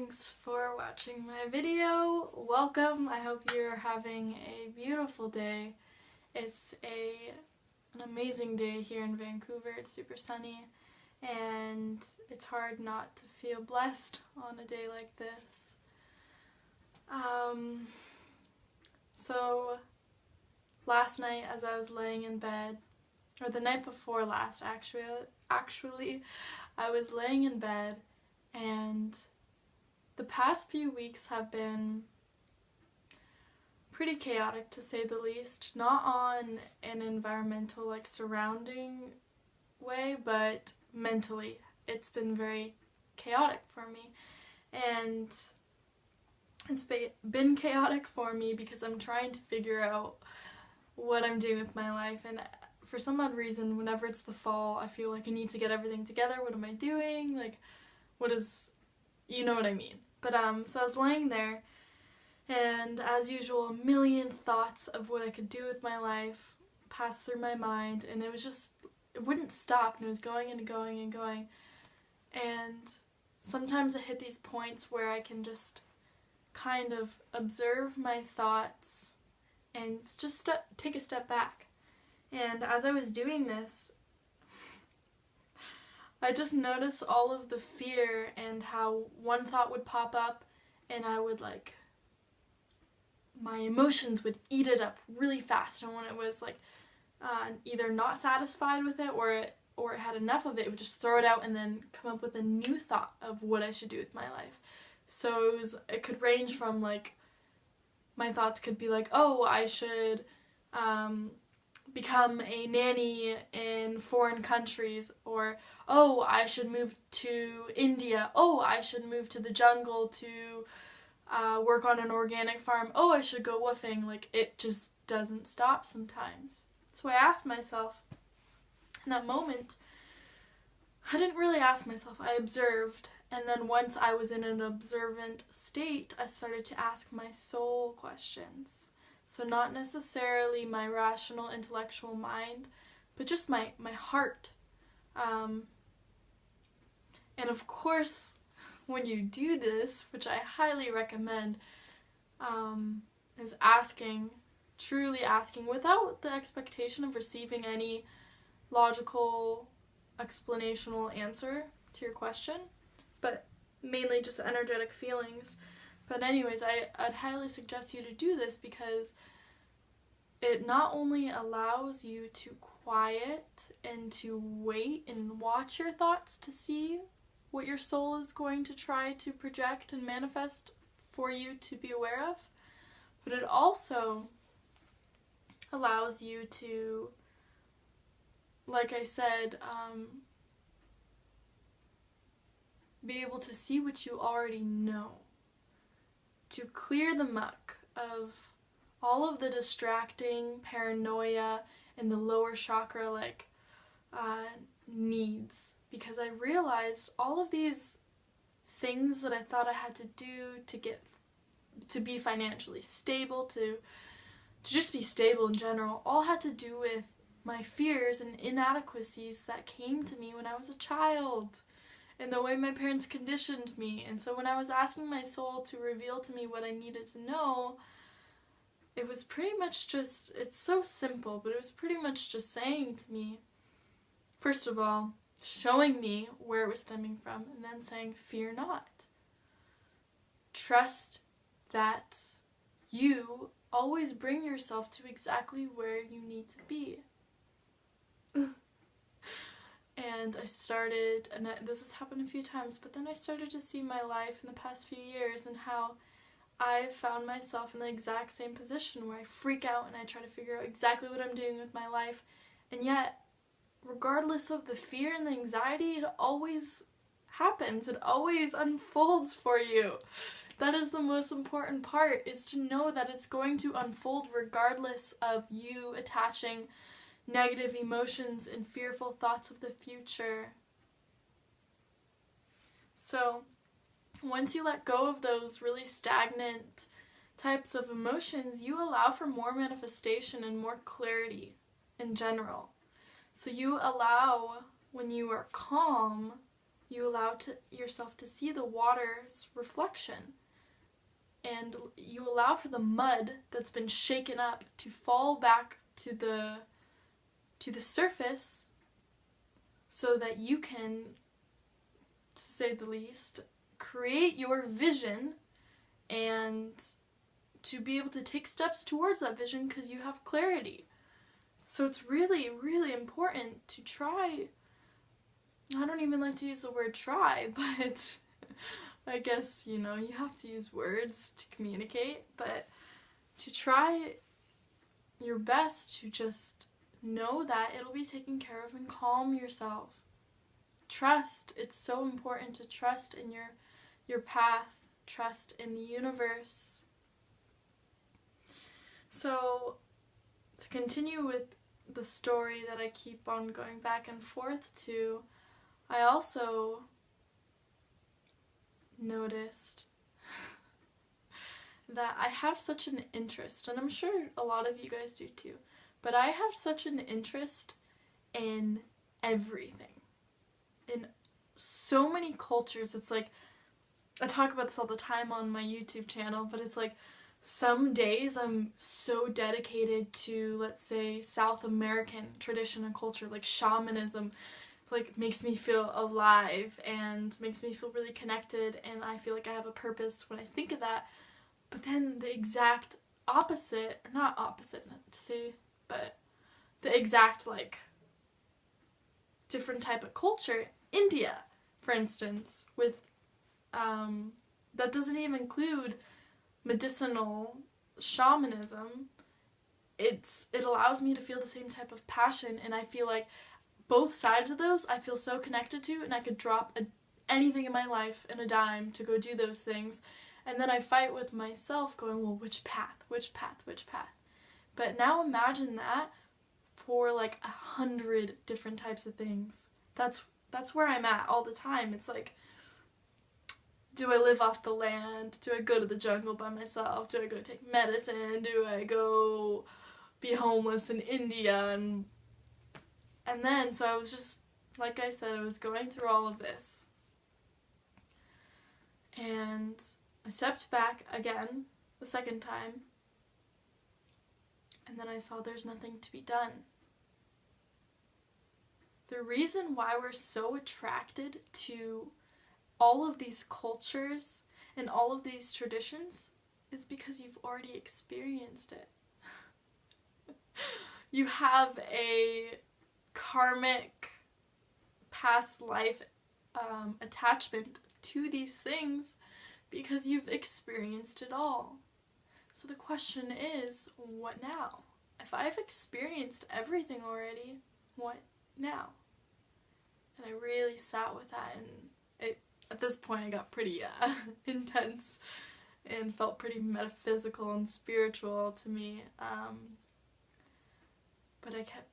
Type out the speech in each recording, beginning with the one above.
Thanks for watching my video. Welcome. I hope you're having a beautiful day. It's an amazing day here in Vancouver. It's super sunny and it's hard not to feel blessed on a day like this. So last night as I was laying in bed, or the night before last actually, I was laying in bed, and the past few weeks have been pretty chaotic, to say the least. Not on an environmental, surrounding way, but mentally. It's been very chaotic for me. And it's been chaotic for me because I'm trying to figure out what I'm doing with my life. And for some odd reason, whenever it's the fall, I feel like I need to get everything together. What am I doing? You know what I mean. But, so I was laying there, and as usual, a million thoughts of what I could do with my life passed through my mind, and it wouldn't stop, and it was going and going and going. And sometimes I hit these points where I can just kind of observe my thoughts and just take a step back. And as I was doing this, I just noticed all of the fear and how one thought would pop up and I would my emotions would eat it up really fast. And when it was either not satisfied with it or it had enough of it, it would just throw it out and then come up with a new thought of what I should do with my life. So it could range from my thoughts could be oh, I should become a nanny in foreign countries, or oh, I should move to India, oh, I should move to the jungle to work on an organic farm, oh, I should go woofing. It just doesn't stop sometimes. So I asked myself in that moment, I didn't really ask myself, I observed, and then once I was in an observant state, I started to ask my soul questions. So not necessarily my rational, intellectual mind, but just my heart. And of course, when you do this, which I highly recommend, is truly asking, without the expectation of receiving any logical, explanational answer to your question, but mainly just energetic feelings. But anyways, I'd highly suggest you to do this because it not only allows you to quiet and to wait and watch your thoughts to see what your soul is going to try to project and manifest for you to be aware of, but it also allows you to, like I said, be able to see what you already know, to clear the muck of all of the distracting paranoia and the lower chakra needs, because I realized all of these things that I thought I had to do to be financially stable, to just be stable in general, all had to do with my fears and inadequacies that came to me when I was a child, and the way my parents conditioned me. And so when I was asking my soul to reveal to me what I needed to know, it was pretty much just, it's so simple, but it was pretty much just saying to me, first of all, showing me where it was stemming from, and then saying, fear not. Trust that you always bring yourself to exactly where you need to be. And I started, and this has happened a few times, but then I started to see my life in the past few years and how I found myself in the exact same position where I freak out and I try to figure out exactly what I'm doing with my life, and yet, regardless of the fear and the anxiety, it always happens. It always unfolds for you. That is the most important part, is to know that it's going to unfold regardless of you attaching negative emotions and fearful thoughts of the future. So, once you let go of those really stagnant types of emotions, you allow for more manifestation and more clarity in general. So you allow, when you are calm, You allow yourself to see the water's reflection. And you allow for the mud that's been shaken up to fall back to the surface so that you can, to say the least, create your vision and to be able to take steps towards that vision because you have clarity. So it's really, really important to try. I don't even like to use the word try, but I guess, you have to use words to communicate, but to try your best to just know that it'll be taken care of and calm yourself. Trust. It's so important to trust in your path, trust in the universe. So, to continue with the story that I keep on going back and forth to, I also noticed that I have such an interest, and I'm sure a lot of you guys do too, but I have such an interest in everything. In so many cultures. It's like, I talk about this all the time on my YouTube channel, but it's like, some days I'm so dedicated to, let's say, South American tradition and culture, like shamanism, like makes me feel alive and makes me feel really connected, and I feel like I have a purpose when I think of that. But then the exact opposite, or not opposite to say, but the exact like different type of culture, India, for instance, with that doesn't even include medicinal shamanism. It allows me to feel the same type of passion, and I feel like both sides of those I feel so connected to, and I could drop anything in my life in a dime to go do those things. And then I fight with myself going, well, which path? But now imagine that for like 100 different types of things. That's where I'm at all the time. It's like, do I live off the land? Do I go to the jungle by myself? Do I go take medicine? Do I go be homeless in India? And then, so I was just, like I said, I was going through all of this. And I stepped back again, the second time. And then I saw there's nothing to be done. The reason why we're so attracted to all of these cultures and all of these traditions is because you've already experienced it. You have a karmic past life attachment to these things because you've experienced it all. So the question is, what now? If I've experienced everything already, what now? And I really sat with that, and at this point I got pretty intense and felt pretty metaphysical and spiritual to me. But I kept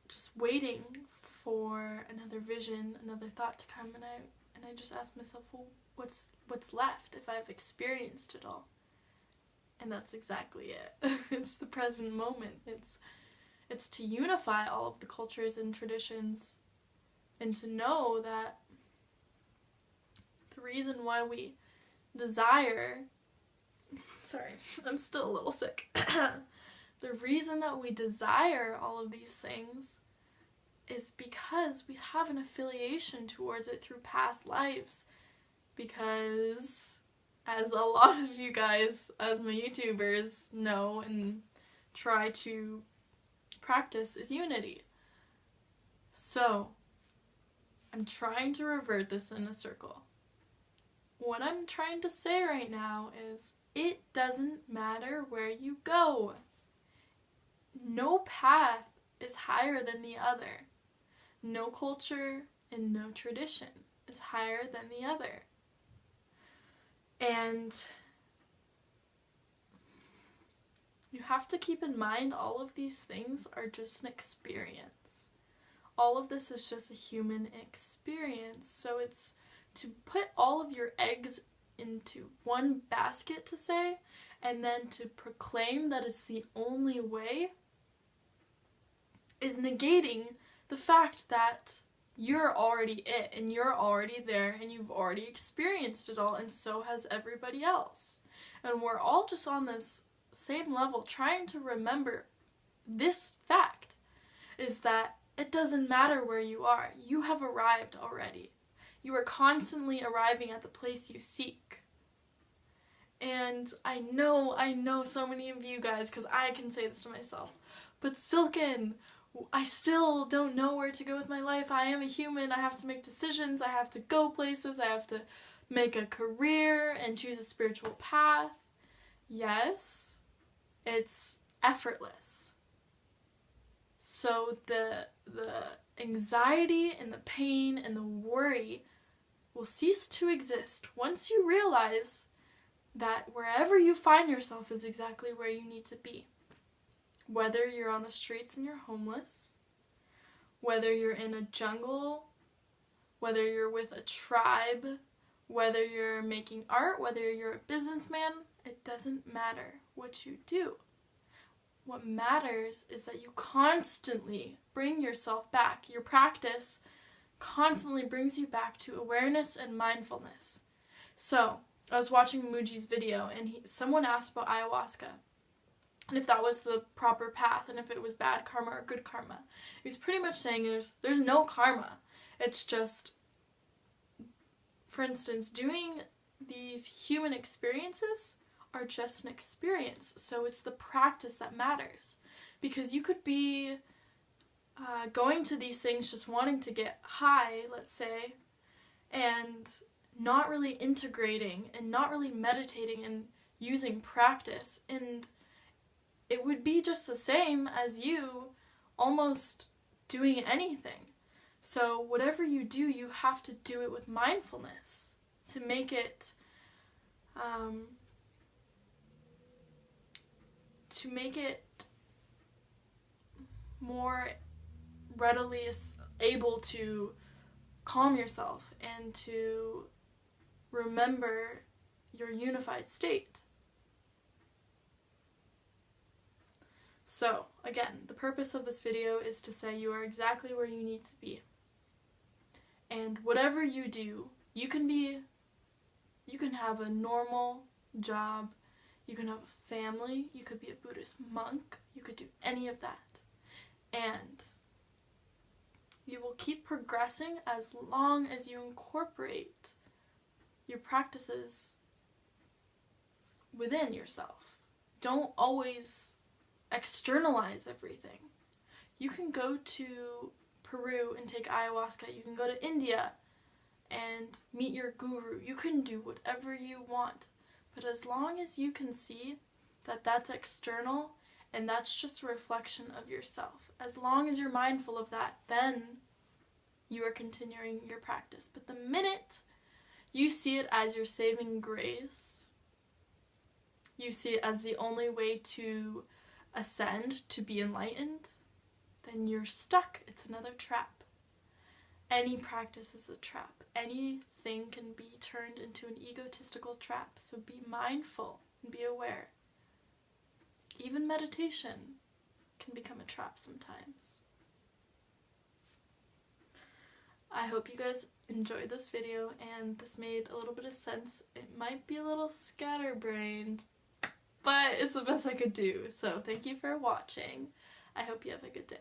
just waiting for another vision, another thought to come, and I just asked myself, well, what's left if I've experienced it all? And that's exactly it. It's the present moment. It's to unify all of the cultures and traditions, and to know that the reason why we desire, sorry, I'm still a little sick. The reason that we desire all of these things is because we have an affiliation towards it through past lives. Because, as a lot of you guys, as my YouTubers, know and try to practice, is unity. So, I'm trying to revert this in a circle. What I'm trying to say right now is, it doesn't matter where you go. No path is higher than the other. No culture and no tradition is higher than the other. And you have to keep in mind all of these things are just an experience. All of this is just a human experience. So it's to put all of your eggs into one basket, to say, and then to proclaim that it's the only way, is negating the fact that you're already it, and you're already there, and you've already experienced it all, and so has everybody else. And we're all just on this same level trying to remember this fact, is that it doesn't matter where you are. You have arrived already. You are constantly arriving at the place you seek. And I know so many of you guys, because I can say this to myself, but Silken, I still don't know where to go with my life. I am a human. I have to make decisions. I have to go places. I have to make a career and choose a spiritual path. Yes, it's effortless. So the anxiety and the pain and the worry will cease to exist once you realize that wherever you find yourself is exactly where you need to be. Whether you're on the streets and you're homeless, whether you're in a jungle, whether you're with a tribe, whether you're making art, whether you're a businessman, it doesn't matter what you do. What matters is that you constantly bring yourself back. Your practice constantly brings you back to awareness and mindfulness. So, I was watching Muji's video, and someone asked about ayahuasca, and if that was the proper path, and if it was bad karma or good karma. He was pretty much saying there's no karma. It's just, for instance, doing these human experiences are just an experience, so it's the practice that matters. Because you could be going to these things just wanting to get high, let's say, and not really integrating and not really meditating and using practice, and it would be just the same as you almost doing anything. So whatever you do, you have to do it with mindfulness to make it more readily able to calm yourself and to remember your unified state. So, again, the purpose of this video is to say you are exactly where you need to be. And whatever you do, you can have a normal job, you can have a family, you could be a Buddhist monk, you could do any of that. And you will keep progressing as long as you incorporate your practices within yourself. Don't always externalize everything. You can go to Peru and take ayahuasca. You can go to India and meet your guru. You can do whatever you want. But as long as you can see that that's external and that's just a reflection of yourself, as long as you're mindful of that, then you are continuing your practice. But the minute you see it as your saving grace, you see it as the only way to ascend, to be enlightened, then you're stuck. It's another trap. Any practice is a trap. Anything can be turned into an egotistical trap. So be mindful and be aware. Even meditation can become a trap sometimes. I hope you guys enjoyed this video and this made a little bit of sense. It might be a little scatterbrained, but it's the best I could do. So thank you for watching. I hope you have a good day.